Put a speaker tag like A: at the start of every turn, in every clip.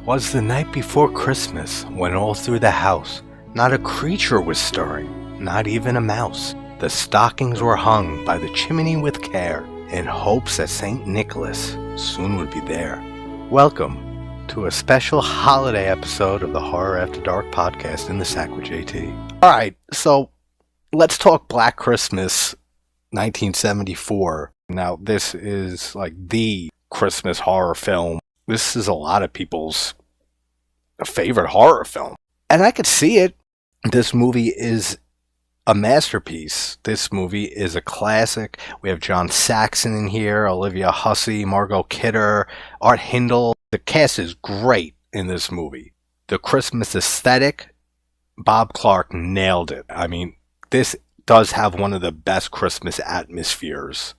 A: 'Twas the night before Christmas, when all through the house not a creature was stirring, not even a mouse. The stockings were hung by the chimney with care, in hopes that St. Nicholas soon would be there. Welcome to a special holiday episode of the Horror After Dark podcast in the sack with JT. Alright, so let's talk Black Christmas 1974. Now, this is like the Christmas horror film. This is a lot of people's favorite horror film. And I could see it. This movie is a masterpiece. This movie is a classic. We have John Saxon in here, Olivia Hussey, Margot Kidder, Art Hindle. The cast is great in this movie. The Christmas aesthetic, Bob Clark nailed it. I mean, this does have one of the best Christmas atmospheres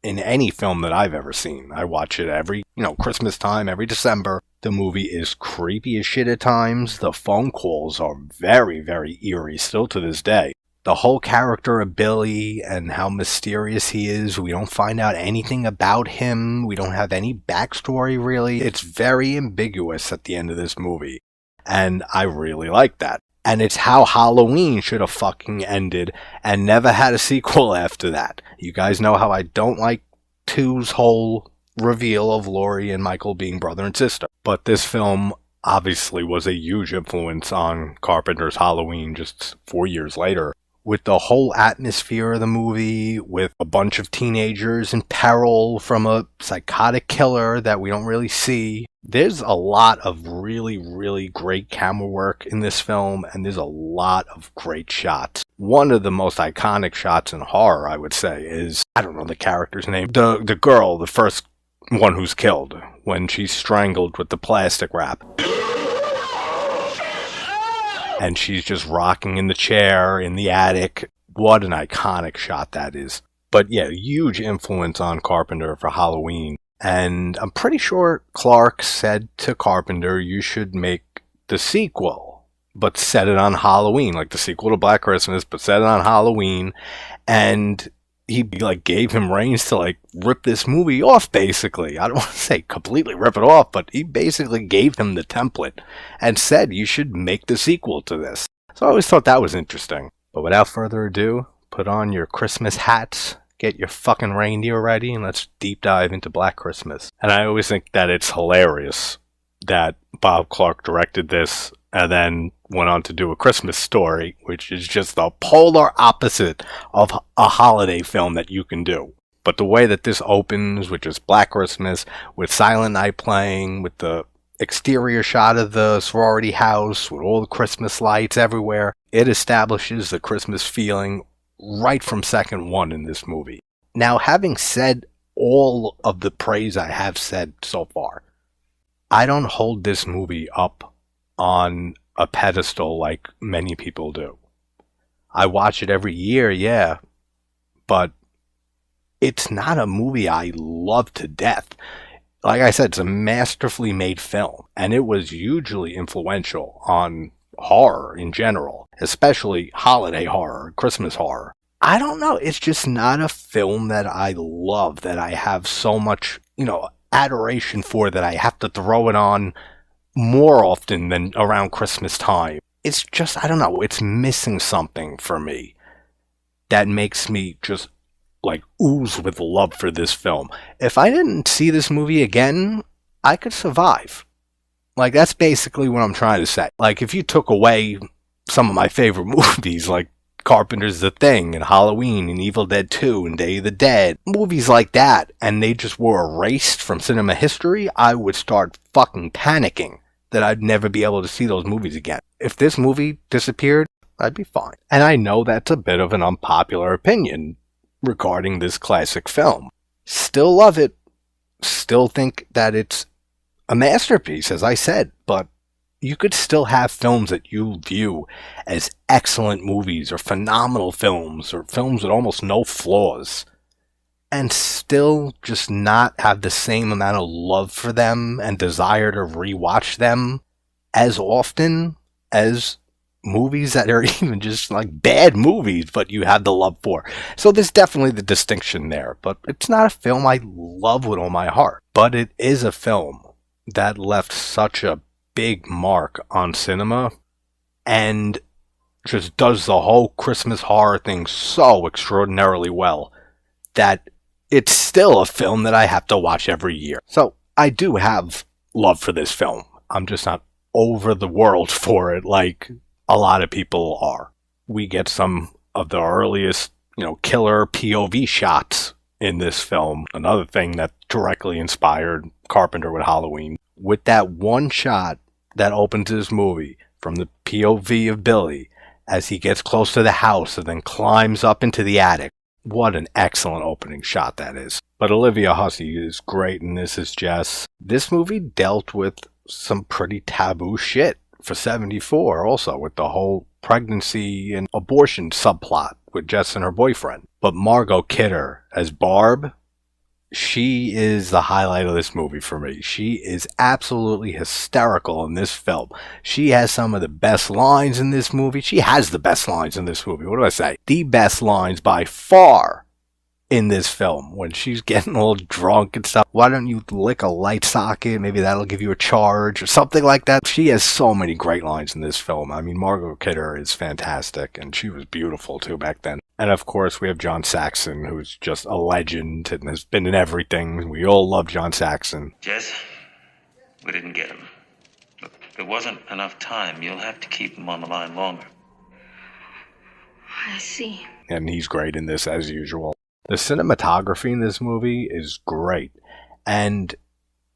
A: in any film that I've ever seen. I watch it every, Christmas time, every December. The movie is creepy as shit at times. The phone calls are very, very eerie still to this day. The whole character of Billy and how mysterious he is, we don't find out anything about him. We don't have any backstory, really. It's very ambiguous at the end of this movie. And I really like that. And it's how Halloween should have fucking ended and never had a sequel after that. You guys know how I don't like 2's whole reveal of Laurie and Michael being brother and sister. But this film obviously was a huge influence on Carpenter's Halloween just 4 years later. With the whole atmosphere of the movie, with a bunch of teenagers in peril from a psychotic killer that we don't really see. There's a lot of really, really great camera work in this film, and there's a lot of great shots. One of the most iconic shots in horror, I would say, is, I don't know the character's name, the girl, the first one who's killed, when she's strangled with the plastic wrap. And she's just rocking in the chair in the attic. What an iconic shot that is. But yeah, huge influence on Carpenter for Halloween. And I'm pretty sure Clark said to Carpenter, you should make the sequel, but set it on Halloween, like the sequel to Black Christmas, but set it on Halloween. And he gave him reins to rip this movie off, basically. I don't want to say completely rip it off, but he basically gave him the template and said you should make the sequel to this. So I always thought that was interesting. But without further ado, put on your Christmas hats, get your fucking reindeer ready, and let's deep dive into Black Christmas. And I always think that it's hilarious that Bob Clark directed this and then went on to do A Christmas Story, which is just the polar opposite of a holiday film that you can do. But the way that this opens, which is Black Christmas, with Silent Night playing, with the exterior shot of the sorority house, with all the Christmas lights everywhere, it establishes the Christmas feeling right from second one in this movie. Now, having said all of the praise I have said so far, I don't hold this movie up on a pedestal like many people do. I watch it every year, yeah, but it's not a movie I love to death. Like I said, it's a masterfully made film, and it was hugely influential on horror in general, especially holiday horror, Christmas horror. I don't know, it's just not a film that I love, that I have so much, adoration for, that I have to throw it on more often than around Christmas time. It's just, I don't know, it's missing something for me that makes me just ooze with love for this film. If I didn't see this movie again, I could survive. That's basically what I'm trying to say. If you took away some of my favorite movies, like Carpenter's The Thing and Halloween and Evil Dead 2 and Day of the Dead, movies like that, and they just were erased from cinema history, I would start fucking panicking that I'd never be able to see those movies again. If this movie disappeared, I'd be fine. And I know that's a bit of an unpopular opinion regarding this classic film. Still love it. Still think that it's a masterpiece, as I said, but you could still have films that you view as excellent movies or phenomenal films or films with almost no flaws and still just not have the same amount of love for them and desire to rewatch them as often as movies that are even just bad movies, but you have the love for. So there's definitely the distinction there, but it's not a film I love with all my heart. But it is a film that left such a big mark on cinema and just does the whole Christmas horror thing so extraordinarily well that it's still a film that I have to watch every year. So I do have love for this film. I'm just not over the world for it like a lot of people are. We get some of the earliest, killer POV shots in this film. Another thing that directly inspired Carpenter with Halloween. With that one shot that opens this movie from the POV of Billy as he gets close to the house and then climbs up into the attic. What an excellent opening shot that is. But Olivia Hussey is great in this as Jess. This movie dealt with some pretty taboo shit for 74 also, with the whole pregnancy and abortion subplot with Jess and her boyfriend. But Margot Kidder as Barb, she is the highlight of this movie for me. She is absolutely hysterical in this film. She has some of the best lines in this movie. She has the best lines in this movie. What do I say? The best lines by far in this film when she's getting all drunk and stuff. Why don't you lick a light socket? Maybe that'll give you a charge or something like that. She has so many great lines in this film. I mean, Margot Kidder is fantastic, and she was beautiful too back then. And of course, we have John Saxon, who's just a legend and has been in everything. We all love John Saxon.
B: Jess, we didn't get him. Look, there wasn't enough time. You'll have to keep him on the line longer.
C: I see.
A: And he's great in this as usual. The cinematography in this movie is great. And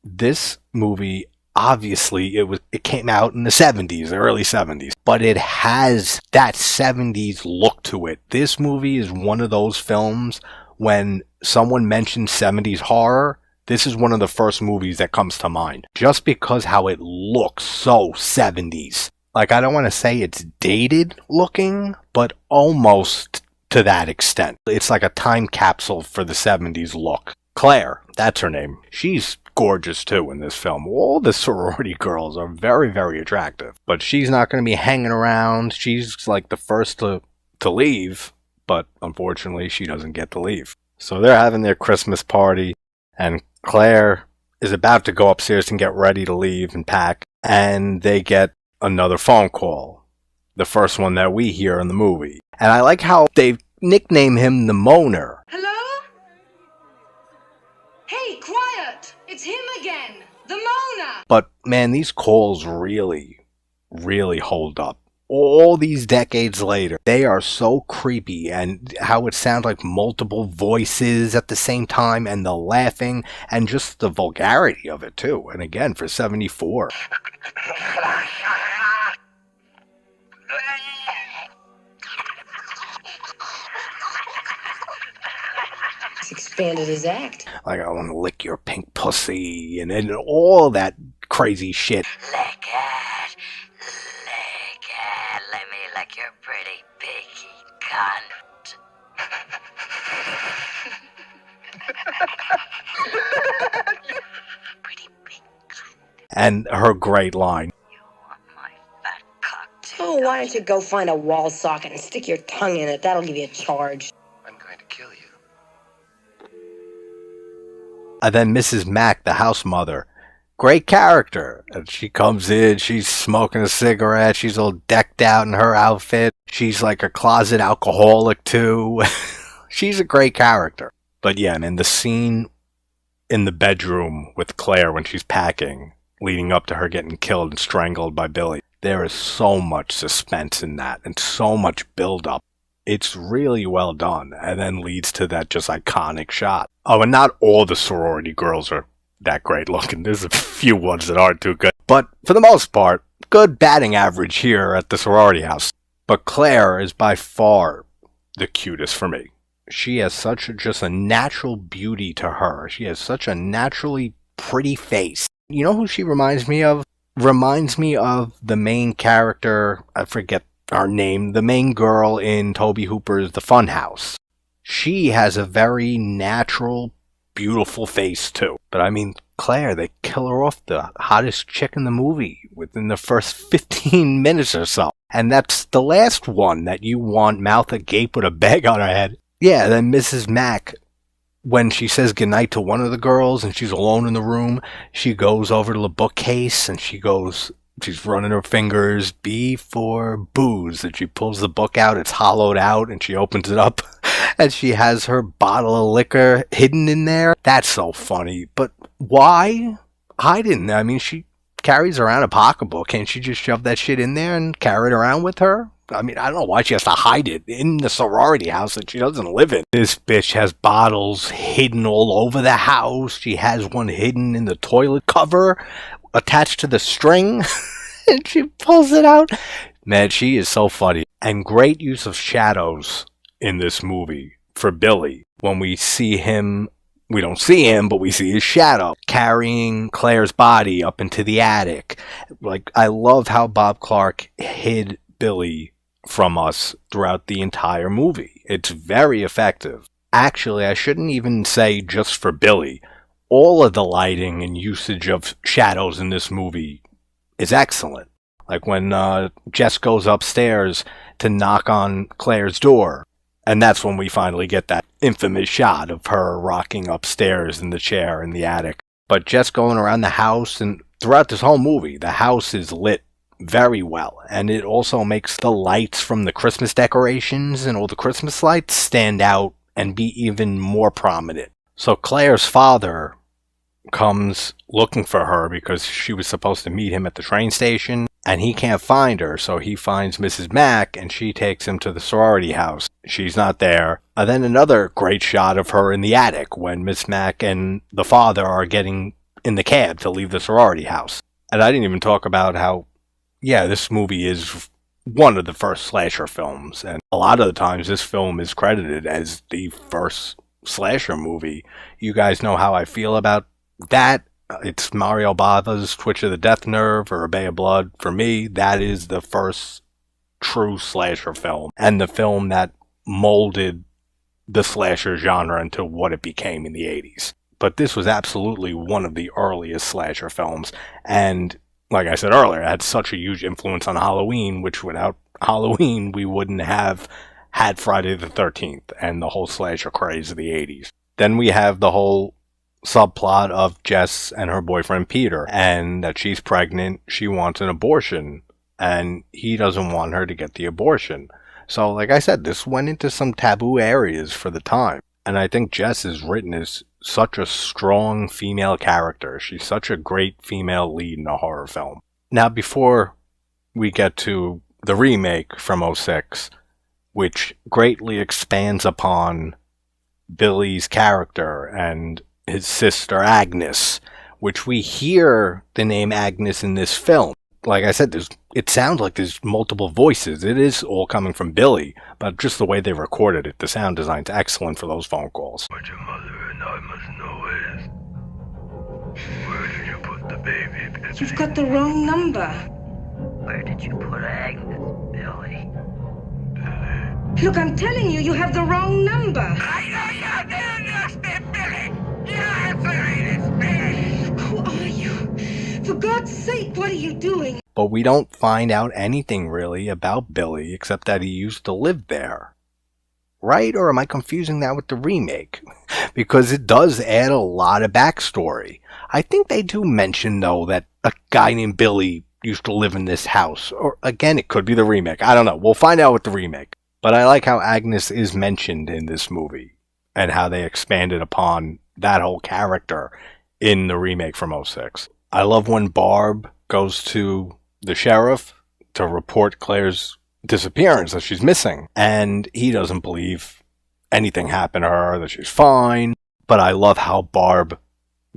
A: this movie, obviously, it came out in the 70s, the early 70s. But it has that 70s look to it. This movie is one of those films when someone mentions 70s horror, this is one of the first movies that comes to mind. Just because how it looks so 70s. Like, I don't want to say it's dated looking, but almost to that extent. It's like a time capsule for the 70s look. Claire, that's her name. She's gorgeous too in this film. All the sorority girls are very, very attractive. But she's not going to be hanging around. She's like the first to leave, but unfortunately she doesn't get to leave. So they're having their Christmas party, and Claire is about to go upstairs and get ready to leave and pack, and they get another phone call. The first one that we hear in the movie. And I like how they nickname him the Moaner.
C: Hello? Hey, quiet! It's him again! The Mona!
A: But man, these calls really, really hold up. All these decades later, they are so creepy, and how it sounds like multiple voices at the same time, and the laughing, and just the vulgarity of it too. And again, for 74.
C: He's expanded his act.
A: Like, I want to lick your pink pussy, and all that crazy shit.
D: Lick it. Let me lick your pretty picky cunt. Pretty big cunt.
A: And her great line.
D: You want my fat cock too?
C: Oh, why don't you go find a wall socket and stick your tongue in it? That'll give you a charge.
B: I'm going to kill you.
A: And then Mrs. Mack, the house mother. Great character. And she comes in, she's smoking a cigarette, she's all decked out in her outfit. She's like a closet alcoholic too. She's a great character. But yeah, and in the scene in the bedroom with Claire when she's packing, leading up to her getting killed and strangled by Billy, there is so much suspense in that and so much build-up. It's really well done, and then leads to that just iconic shot. Oh, and not all the sorority girls are that great looking. There's a few ones that aren't too good. But for the most part, good batting average here at the sorority house. But Claire is by far the cutest for me. She has just a natural beauty to her. She has such a naturally pretty face. You know who she reminds me of? Reminds me of the main character, I forget her name, the main girl in Tobe Hooper's The Funhouse. She has a very natural, beautiful face too. But I mean, Claire, they kill her off, the hottest chick in the movie within the first 15 minutes or so. And that's the last one that you want mouth agape with a bag on her head. Yeah, then Mrs. Mack, when she says goodnight to one of the girls and she's alone in the room, she goes over to the bookcase and she goes, She's running her fingers, B for booze, and she pulls the book out, it's hollowed out, and she opens it up, and she has her bottle of liquor hidden in there. That's so funny, but why hide it in there? I mean, she carries around a pocketbook. Can't she just shove that shit in there and carry it around with her? I mean, I don't know why she has to hide it in the sorority house that she doesn't live in. This bitch has bottles hidden all over the house. She has one hidden in the toilet cover attached to the string. And she pulls it out. Man, she is so funny. And great use of shadows in this movie for Billy. When we see him, we don't see him, but we see his shadow carrying Claire's body up into the attic. Like, I love how Bob Clark hid Billy from us throughout the entire movie. It's very effective. Actually, I shouldn't even say just for Billy. All of the lighting and usage of shadows in this movie is excellent. Like when Jess goes upstairs to knock on Claire's door, and that's when we finally get that infamous shot of her rocking upstairs in the chair in the attic. But Jess going around the house, and throughout this whole movie, the house is lit very well, and it also makes the lights from the Christmas decorations and all the Christmas lights stand out and be even more prominent. So Claire's father comes looking for her because she was supposed to meet him at the train station, and he can't find her, so he finds Mrs. Mack, and she takes him to the sorority house. She's not there. And then another great shot of her in the attic when Miss Mack and the father are getting in the cab to leave the sorority house. And I didn't even talk about how, yeah, this movie is one of the first slasher films, and a lot of the times this film is credited as the first slasher movie. You guys know how I feel about that. It's Mario Bava's Twitch of the Death Nerve or A Bay of Blood. For me, that is the first true slasher film, and the film that molded the slasher genre into what it became in the 80s. But this was absolutely one of the earliest slasher films, and like I said earlier, it had such a huge influence on Halloween, which without Halloween, we wouldn't have had Friday the 13th and the whole slasher craze of the 80s. Then we have the whole subplot of Jess and her boyfriend Peter, and that she's pregnant, she wants an abortion, and he doesn't want her to get the abortion. So, like I said, this went into some taboo areas for the time. And I think Jess is written as such a strong female character. She's such a great female lead in a horror film. Now, before we get to the remake from '06, which greatly expands upon Billy's character and his sister Agnes, which we hear the name Agnes in this film. Like I said, it sounds like there's multiple voices. It is all coming from Billy, but just the way they recorded it, the sound design's excellent for those phone calls.
E: What your mother and I must know is, where did you put the baby, Betsy?
C: You've got the wrong number.
D: Where did you put Agnes, Billy?
C: Look, I'm telling you, you have the wrong number.
E: I know you're there, Billy. Your answer is Billy.
C: Who are you? For God's sake, what are you doing?
A: But we don't find out anything really about Billy except that he used to live there. Right? Or am I confusing that with the remake? Because it does add a lot of backstory. I think they do mention, though, that a guy named Billy used to live in this house. Or, again, it could be the remake. I don't know. We'll find out with the remake. But I like how Agnes is mentioned in this movie and how they expanded upon that whole character in the remake from '06. I love when Barb goes to the sheriff to report Claire's disappearance, that she's missing. And he doesn't believe anything happened to her, that she's fine. But I love how Barb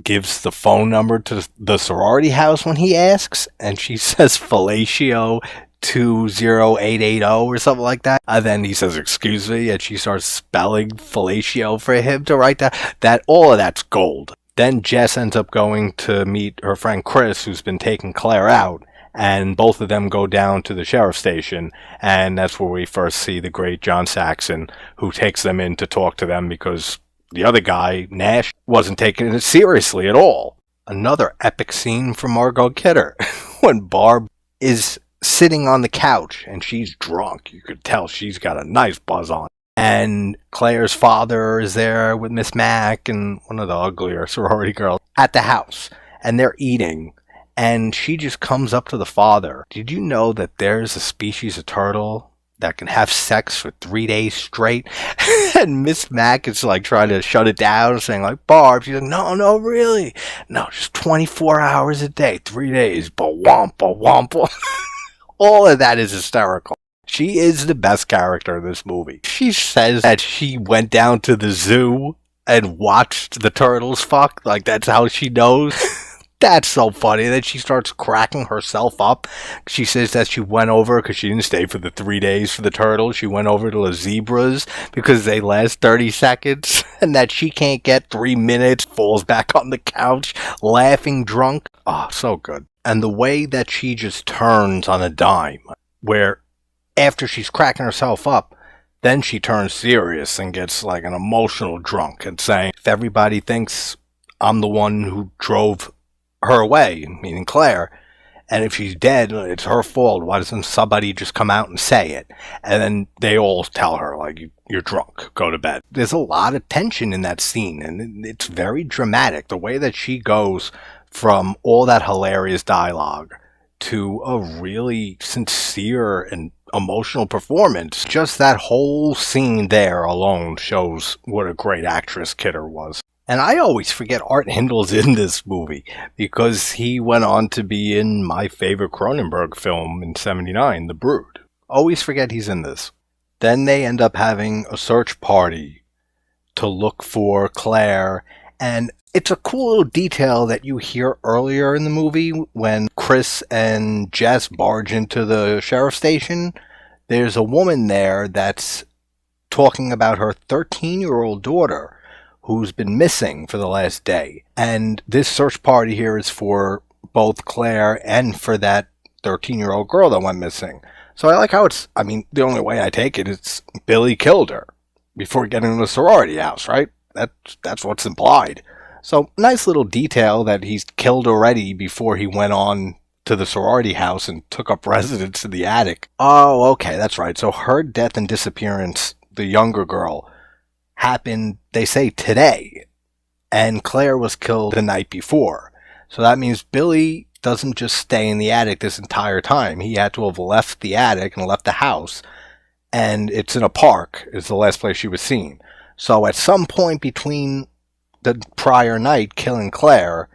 A: gives the phone number to the sorority house when he asks, and she says fellatio 20880 or something like that. And then he says, excuse me, and she starts spelling fellatio for him to write that. All of that's gold. Then Jess ends up going to meet her friend Chris, who's been taking Claire out, and both of them go down to the sheriff's station, and that's where we first see the great John Saxon, who takes them in to talk to them because the other guy, Nash, wasn't taking it seriously at all. Another epic scene from Margot Kidder, when Barb is sitting on the couch, and she's drunk. You could tell she's got a nice buzz on. And Claire's father is there with Miss Mack and one of the uglier sorority girls at the house. And they're eating. And she just comes up to the father. Did you know that there's a species of turtle that can have sex for 3 days straight? And Miss Mac is like trying to shut it down, saying like, Barb, she's like, no, really? No, just 24 hours a day, 3 days, ba-womp, ba-womp. All of that is hysterical. She is the best character in this movie. She says that she went down to the zoo and watched the turtles fuck. Like, that's how she knows. That's so funny. Then she starts cracking herself up. She says that she went over, because she didn't stay for the 3 days for the turtles, she went over to the zebras because they last 30 seconds, and that she can't get 3 minutes, falls back on the couch, laughing drunk. Oh, so good. And the way that she just turns on a dime, where after she's cracking herself up, then she turns serious and gets like an emotional drunk and saying, if everybody thinks I'm the one who drove her away, meaning Claire, and if she's dead, it's her fault. Why doesn't somebody just come out and say it? And then they all tell her, like, you're drunk, go to bed. There's a lot of tension in that scene, and it's very dramatic. The way that she goes from all that hilarious dialogue to a really sincere and emotional performance. Just that whole scene there alone shows what a great actress Kidder was. And I always forget Art Hindle's in this movie because he went on to be in my favorite Cronenberg film in '79, The Brood. Always forget he's in this. Then they end up having a search party to look for Claire, and it's a cool little detail that you hear earlier in the movie when Chris and Jess barge into the sheriff's station. There's a woman there that's talking about her 13-year-old daughter who's been missing for the last day. And this search party here is for both Claire and for that 13-year-old girl that went missing. So I like how the only way I take it is Billy killed her before getting to the sorority house, right? That's what's implied. So nice little detail that he's killed already before he went on to the sorority house and took up residence in the attic. Oh, okay, that's right. So her death and disappearance, the younger girl, happened, they say, today, and Claire was killed the night before. So that means Billy doesn't just stay in the attic this entire time. He had to have left the attic and left the house, and it's in a park is the last place she was seen. So at some point between the prior night killing Claire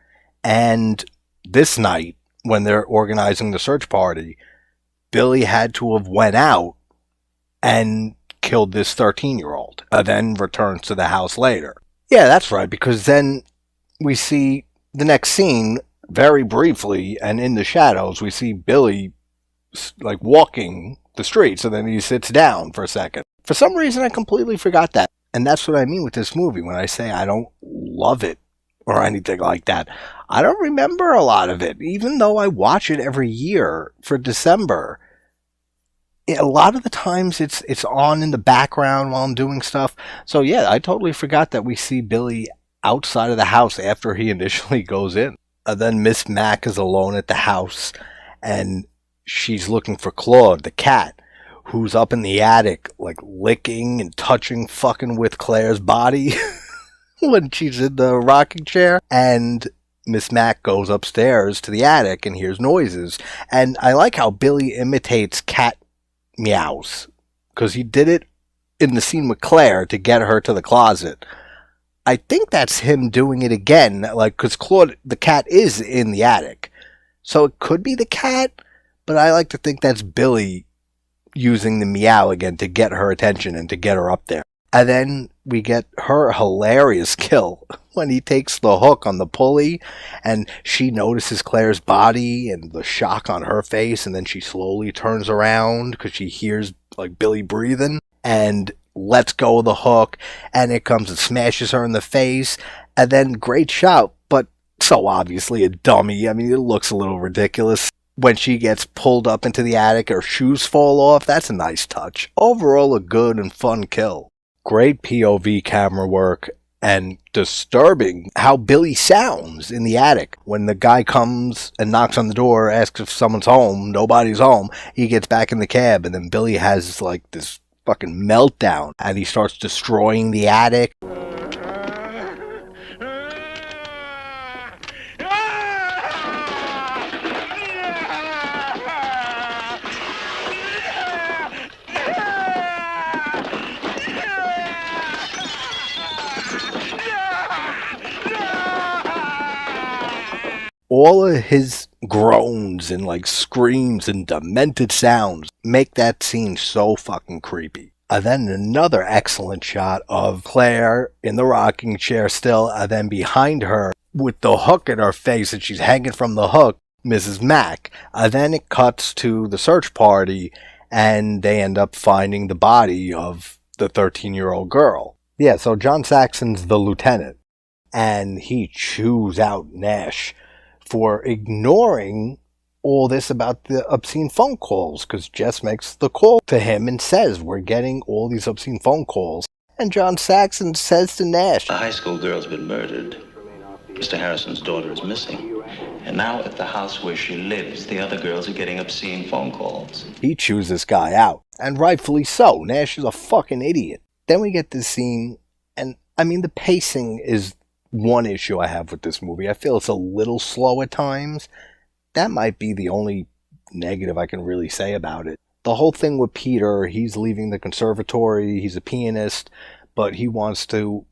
A: and this night when they're organizing the search party, Billy had to have went out and killed this 13-year-old, then returns to the house later. Yeah, that's right, because then we see the next scene, very briefly, and in the shadows, we see Billy, like, walking the streets, and then he sits down for a second. For some reason, I completely forgot that. And that's what I mean with this movie when I say I don't love it or anything like that. I don't remember a lot of it, even though I watch it every year for December. A lot of the times it's on in the background while I'm doing stuff. So yeah, I totally forgot that we see Billy outside of the house after he initially goes in. Then Miss Mac is alone at the house, and she's looking for Claude, the cat, who's up in the attic, like licking and touching, fucking with Claire's body when she's in the rocking chair. And Miss Mac goes upstairs to the attic and hears noises. And I like how Billy imitates cat meows, because he did it in the scene with Claire to get her to the closet. I think that's him doing it again, like, because Claude, the cat, is in the attic. So it could be the cat, but I like to think that's Billy using the meow again to get her attention and to get her up there. And then we get her hilarious kill when he takes the hook on the pulley and she notices Claire's body and the shock on her face, and then she slowly turns around because she hears like Billy breathing and lets go of the hook, and it comes and smashes her in the face. And then great shot, but so obviously a dummy. I mean, it looks a little ridiculous. When she gets pulled up into the attic, her shoes fall off. That's a nice touch. Overall, a good and fun kill. Great POV camera work, and disturbing how Billy sounds in the attic. When the guy comes and knocks on the door, asks if someone's home, nobody's home, he gets back in the cab, and then Billy has like this fucking meltdown, and he starts destroying the attic. all of his groans and like screams and demented sounds make that scene so fucking creepy. And then another excellent shot of Claire in the rocking chair still, and then behind her with the hook in her face and she's hanging from the hook, Mrs. Mack. And then it cuts to the search party and they end up finding the body of the 13-year-old girl. Yeah, so John Saxon's the lieutenant and he chews out Nash for ignoring all this about the obscene phone calls, because Jess makes the call to him and says, we're getting all these obscene phone calls. And John Saxon says to Nash,
B: A high school girl's been murdered. Mr. Harrison's daughter is missing. And now at the house where she lives, the other girls are getting obscene phone calls.
A: He chews this guy out, and rightfully so. Nash is a fucking idiot. Then we get this scene, and I mean, the pacing is one issue I have with this movie. I feel it's a little slow at times. That might be the only negative I can really say about it. The whole thing with Peter, he's leaving the conservatory, he's a pianist, but he wants to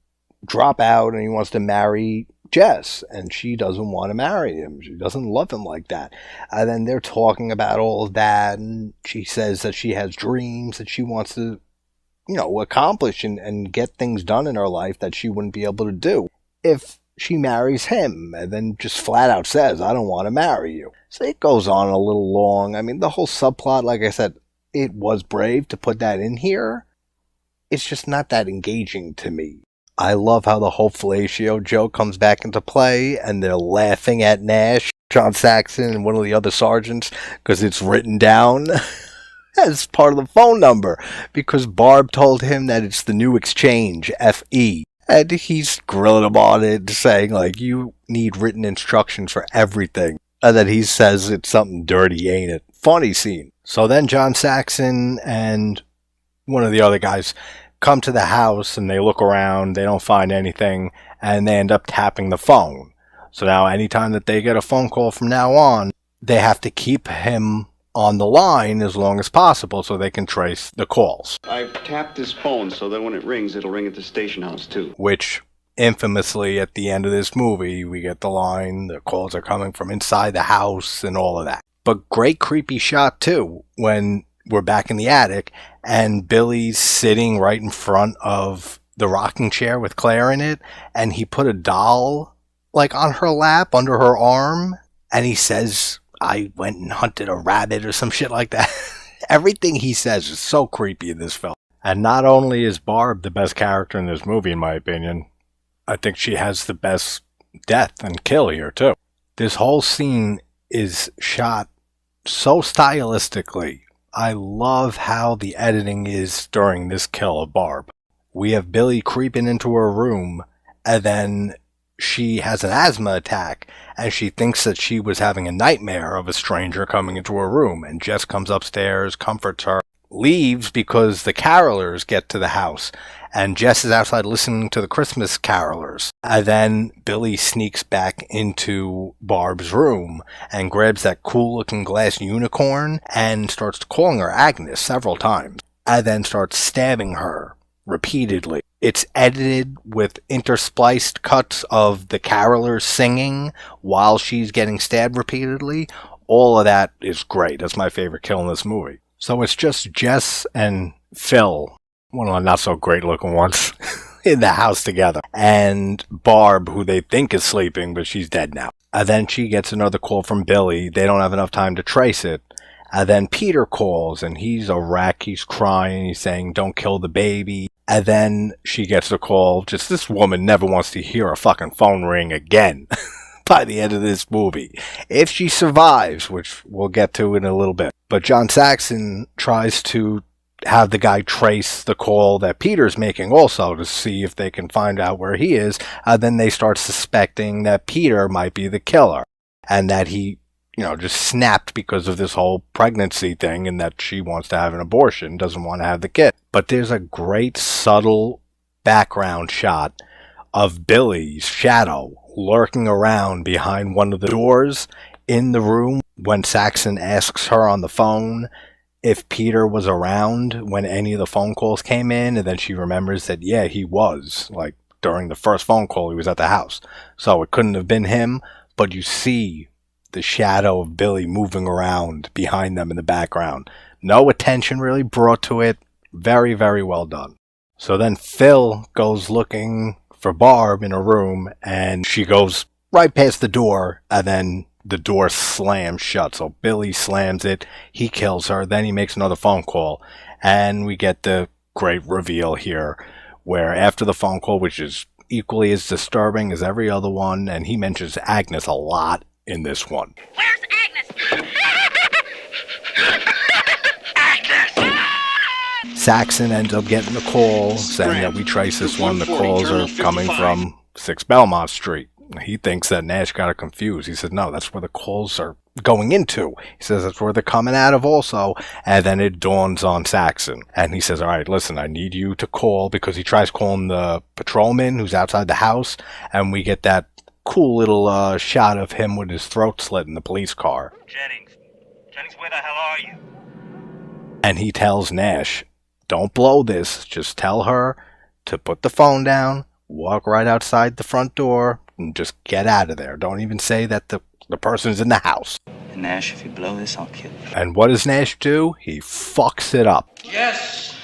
A: drop out and he wants to marry Jess, and she doesn't want to marry him. She doesn't love him like that. And then they're talking about all of that, and she says that she has dreams that she wants to, accomplish and get things done in her life that she wouldn't be able to do if she marries him, and then just flat out says, I don't want to marry you. So it goes on a little long. I mean, the whole subplot, like I said, it was brave to put that in here. It's just not that engaging to me. I love how the whole fellatio joke comes back into play, and they're laughing at Nash, John Saxon, and one of the other sergeants, because it's written down as part of the phone number, because Barb told him that it's the new exchange, FE. And he's grilling him on it, saying, like, you need written instructions for everything. And then he says it's something dirty, ain't it? Funny scene. So then John Saxon and one of the other guys come to the house and they look around, they don't find anything, and they end up tapping the phone. So now anytime that they get a phone call from now on, they have to keep him on the line as long as possible so they can trace the calls.
F: I've tapped this phone so that when it rings, it'll ring at the station house too.
A: Which, infamously, at the end of this movie, we get the line, the calls are coming from inside the house and all of that. But great creepy shot too, when we're back in the attic and Billy's sitting right in front of the rocking chair with Claire in it, and he put a doll like on her lap, under her arm, and he says, I went and hunted a rabbit or some shit like that. Everything he says is so creepy in this film. And not only is Barb the best character in this movie, in my opinion, I think she has the best death and kill here, too. This whole scene is shot so stylistically. I love how the editing is during this kill of Barb. We have Billy creeping into her room, and then she has an asthma attack, and she thinks that she was having a nightmare of a stranger coming into her room, and Jess comes upstairs, comforts her, leaves because the carolers get to the house, and Jess is outside listening to the Christmas carolers. And then Billy sneaks back into Barb's room and grabs that cool-looking glass unicorn and starts calling her Agnes several times, and then starts stabbing her repeatedly. It's edited with interspliced cuts of the carolers singing while she's getting stabbed repeatedly. All of that is great. That's my favorite kill in this movie. So it's just Jess and Phil, one of the not so great looking ones, in the house together. And Barb, who they think is sleeping, but she's dead now. And then she gets another call from Billy. They don't have enough time to trace it. And then Peter calls, and he's a wreck. He's crying. He's saying, don't kill the baby. And then she gets a call. Just this woman never wants to hear a fucking phone ring again by the end of this movie. If she survives, which we'll get to in a little bit. But John Saxon tries to have the guy trace the call that Peter's making also to see if they can find out where he is. Then they start suspecting that Peter might be the killer and that he, just snapped because of this whole pregnancy thing and that she wants to have an abortion, doesn't want to have the kid. But there's a great subtle background shot of Billy's shadow lurking around behind one of the doors in the room when Saxon asks her on the phone if Peter was around when any of the phone calls came in, and then she remembers that, yeah, he was. Like, during the first phone call, he was at the house. So it couldn't have been him, but you see the shadow of Billy moving around behind them in the background. No attention really brought to it. Very, very well done. So then Phil goes looking for Barb in a room, and she goes right past the door, and then the door slams shut. So Billy slams it, he kills her, then he makes another phone call, and we get the great reveal here, where after the phone call, which is equally as disturbing as every other one, and he mentions Agnes a lot in this one.
D: Where's Agnes?
A: Saxon ends up getting a call saying that we trace this one. The calls are coming from 6 Belmont Street. He thinks that Nash got it confused. He said, no, that's where the calls are going into. He says that's where they're coming out of also. And then it dawns on Saxon. And he says, all right, listen, I need you to call, because he tries calling the patrolman who's outside the house. And we get that cool little shot of him with his throat slit in the police car.
E: Jennings, where the hell are you?
A: And he tells Nash, don't blow this. Just tell her to put the phone down, walk right outside the front door, and just get out of there. Don't even say that the person's in the house.
B: And Nash, if you blow this, I'll kill you.
A: And what does Nash do? He fucks it up.
G: Yes,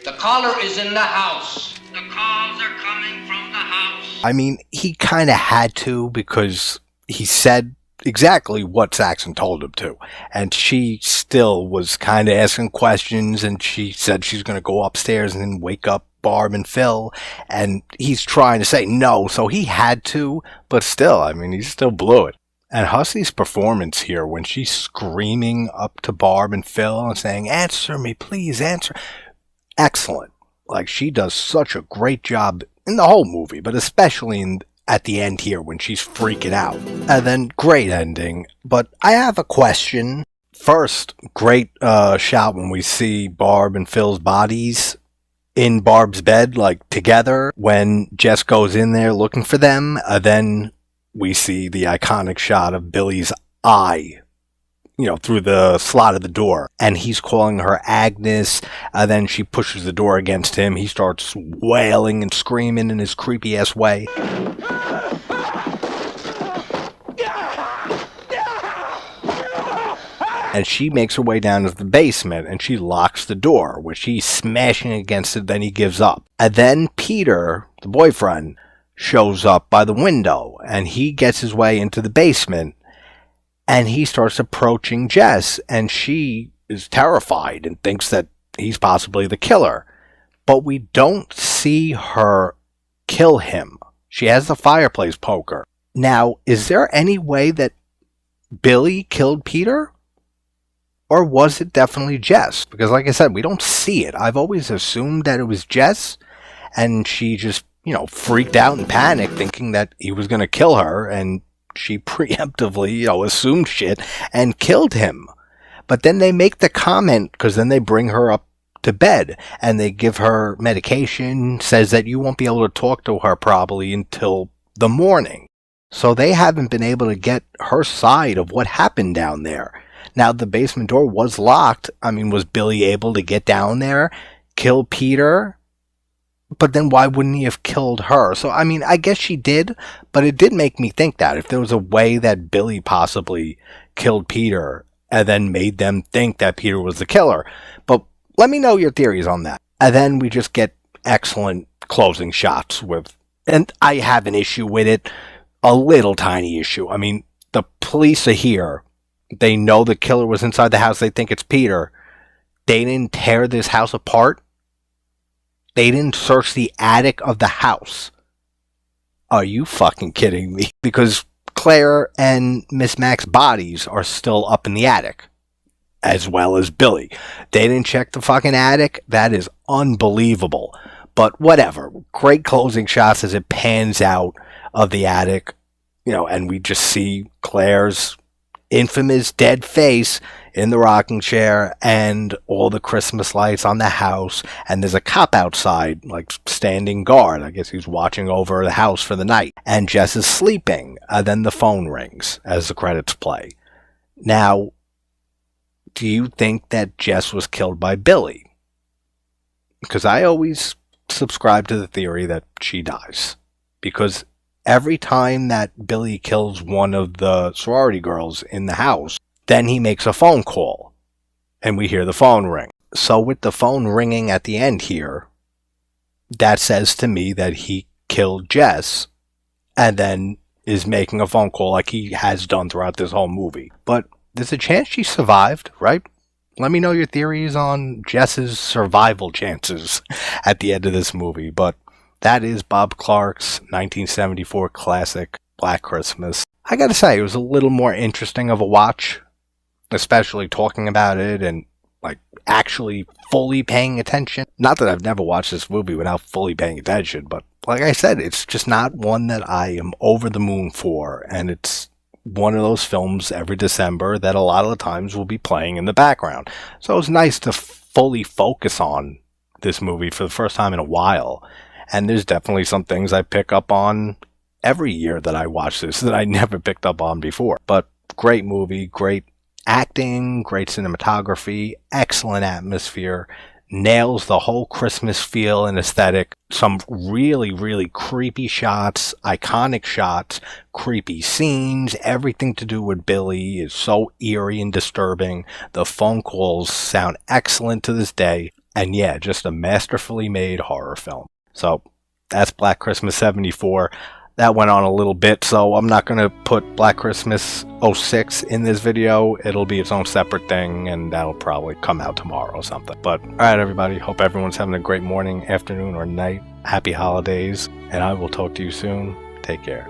G: the caller is in the house.
E: The calls are coming from the house.
A: I mean, he kind of had to, because he said exactly what Saxon told him to. And she still was kind of asking questions, and she said she's going to go upstairs and then wake up Barb and Phil, and he's trying to say no, so he had to, but still, I mean, he still blew it. And Hussey's performance here, when she's screaming up to Barb and Phil and saying, answer me, please, answer. Excellent. Like, she does such a great job in the whole movie, but especially at the end here when she's freaking out. And then, great ending. But I have a question. First, great shot when we see Barb and Phil's bodies in Barb's bed, like together, when Jess goes in there looking for them. Then we see the iconic shot of Billy's eye, through the slot of the door, and he's calling her Agnes. Then she pushes the door against him. He starts wailing and screaming in his creepy ass way. And she makes her way down to the basement, and she locks the door, which he's smashing against it, then he gives up. And then Peter, the boyfriend, shows up by the window, and he gets his way into the basement, and he starts approaching Jess, and she is terrified and thinks that he's possibly the killer. But we don't see her kill him. She has the fireplace poker. Now, is there any way that Billy killed Peter? Or was it definitely Jess? Because like I said, we don't see it. I've always assumed that it was Jess, and she just, freaked out and panicked thinking that he was going to kill her, and she preemptively, assumed shit and killed him. But then they make the comment, because then they bring her up to bed, and they give her medication, says that you won't be able to talk to her probably until the morning. So they haven't been able to get her side of what happened down there. Now, the basement door was locked. I mean, was Billy able to get down there, kill Peter? But then why wouldn't he have killed her? So, I mean, I guess she did, but it did make me think that if there was a way that Billy possibly killed Peter and then made them think that Peter was the killer. But let me know your theories on that. And then we just get excellent closing shots with, and I have an issue with it, a little tiny issue. I mean, the police are here. They know the killer was inside the house. They think it's Peter. They didn't tear this house apart. They didn't search the attic of the house. Are you fucking kidding me? Because Claire and Miss Mac's bodies are still up in the attic, as well as Billy. They didn't check the fucking attic. That is unbelievable. But whatever. Great closing shots as it pans out of the attic, and we just see Claire's infamous dead face in the rocking chair and all the Christmas lights on the house, and there's a cop outside, like standing guard. I guess he's watching over the house for the night, and Jess is sleeping. Then the phone rings as the credits play. Now, do you think that Jess was killed by Billy? Because I always subscribe to the theory that she dies, because every time that Billy kills one of the sorority girls in the house, then he makes a phone call, and we hear the phone ring. So with the phone ringing at the end here, that says to me that he killed Jess, and then is making a phone call like he has done throughout this whole movie. But there's a chance she survived, right? Let me know your theories on Jess's survival chances at the end of this movie. But that is Bob Clark's 1974 classic, Black Christmas. I gotta say, it was a little more interesting of a watch, especially talking about it and like actually fully paying attention. Not that I've never watched this movie without fully paying attention, but like I said, it's just not one that I am over the moon for, and it's one of those films every December that a lot of the times will be playing in the background. So it was nice to fully focus on this movie for the first time in a while, and there's definitely some things I pick up on every year that I watch this that I never picked up on before. But great movie, great acting, great cinematography, excellent atmosphere, nails the whole Christmas feel and aesthetic. Some really, really creepy shots, iconic shots, creepy scenes. Everything to do with Billy is so eerie and disturbing. The phone calls sound excellent to this day. And yeah, just a masterfully made horror film. So that's Black Christmas 74. That went on a little bit, so I'm not going to put Black Christmas '06 in this video. It'll be its own separate thing, and that'll probably come out tomorrow or something. But, alright everybody, hope everyone's having a great morning, afternoon, or night. Happy holidays, and I will talk to you soon. Take care.